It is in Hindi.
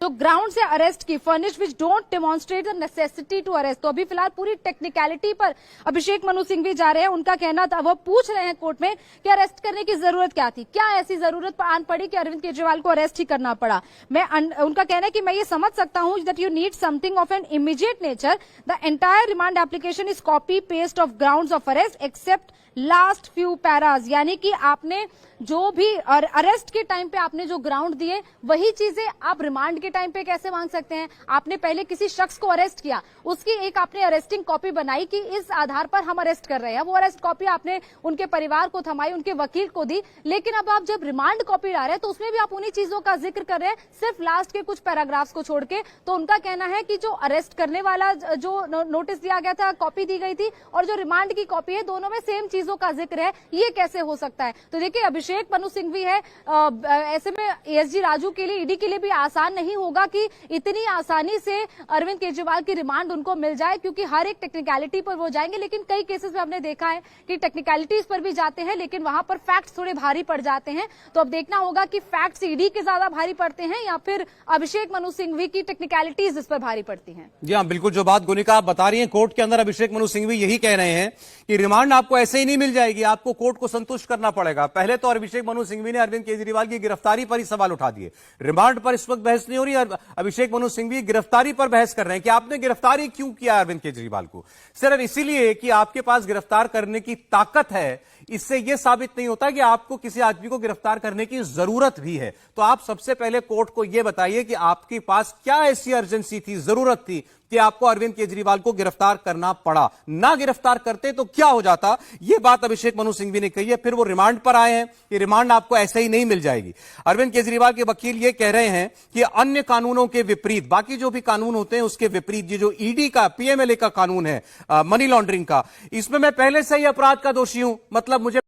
जो ग्राउंड से अरेस्ट की furnished which don't demonstrate the necessity to arrest. तो अभी फिलहाल पूरी टेक्निकलिटी पर अभिषेक मनु सिंघवी जा रहे हैं। उनका कहना था, वो पूछ रहे हैं कोर्ट में कि अरेस्ट करने की जरूरत क्या थी, क्या ऐसी जरूरत आन पड़ी कि अरविंद केजरीवाल को अरेस्ट ही करना पड़ा। उनका कहना है कि मैं ये समझ सकता हूं that you need something of an immediate nature. The entire remand application is copy paste of grounds of arrest except last few paras. यानी कि आपने जो भी अरेस्ट के टाइम पे आपने जो ग्राउंड दिए वही चीजें आप रिमांड के टाइम पे कैसे मांग सकते हैं। आपने पहले किसी शख्स को अरेस्ट किया, उसकी एक आपने अरेस्टिंग कॉपी बनाई कि इस आधार पर हम अरेस्ट कर रहे हैं, वो अरेस्ट कॉपी आपने उनके परिवार को थमाई, उनके वकील को दी। लेकिन अब आप जब रिमांड कॉपी ला रहे हैं तो उसमें भी आप उन्हीं चीजों का जिक्र कर रहे हैं, सिर्फ लास्ट के कुछ पैराग्राफ्स को छोड़ के। तो उनका कहना है कि जो अरेस्ट करने वाला जो नोटिस दिया गया था, कॉपी दी गई थी, और जो रिमांड की कॉपी है, दोनों में सेम चीजों का जिक्र है। ये कैसे हो सकता है। तो देखिए, अभिषेक मनु सिंघवी है, ऐसे में एसजी राजू के लिए, ईडी के लिए भी आसान नहीं होगा कि इतनी आसानी से अरविंद केजरीवाल की रिमांड उनको मिल जाए, क्योंकि हर एक टेक्निकलिटी पर वो जाएंगे। लेकिन कई केसेस में हमने देखा है कि टेक्निकलिटीज पर भी जाते हैं, लेकिन वहां पर फैक्ट्स थोड़े भारी पड़ जाते हैं। तो अब देखना होगा कि फैक्ट्स ईडी के ज्यादा भारी पड़ते हैं या फिर अभिषेक मनु सिंघवी की टेक्निकलिटीज इस पर भारी पड़ती हैं। जी हाँ, बिल्कुल जो बात गोनिका आप बता रही हैं, कोर्ट के अंदर अभिषेक मनु सिंघवी यही कह रहे हैं कि रिमांड आपको ऐसे ही नहीं मिल जाएगी, आपको कोर्ट को संतुष्ट करना पड़ेगा। पहले तो अभिषेक मनु सिंघवी ने अरविंद केजरीवाल की गिरफ्तारी पर ही सवाल उठा दिए। रिमांड पर इस वक्त बहस नहीं हो रही, अभिषेक मनु सिंघवी गिरफ्तारी पर बहस कर रहे हैं कि आपने गिरफ्तारी क्यों किया अरविंद केजरीवाल को। सिर्फ इसीलिए कि आपके पास गिरफ्तार करने की ताकत है, इससे यह साबित नहीं होता कि आपको किसी आदमी को गिरफ्तार करने की जरूरत भी है। तो आप सबसे पहले कोर्ट को यह बताइए कि आपके पास क्या ऐसी अर्जेंसी थी, जरूरत थी कि आपको अरविंद केजरीवाल को गिरफ्तार करना पड़ा। ना गिरफ्तार करते तो क्या हो जाता, यह बात अभिषेक मनु सिंघवी ने कही है। फिर वो रिमांड पर आए हैं कि रिमांड आपको ऐसे ही नहीं मिल जाएगी। अरविंद केजरीवाल के वकील ये कह रहे हैं कि अन्य कानूनों के विपरीत, बाकी जो भी कानून होते हैं उसके विपरीत, ये जो ईडी का, पीएमएलए का कानून है, मनी लॉन्ड्रिंग का, इसमें मैं पहले से ही अपराध का दोषी हूं, मतलब मुझे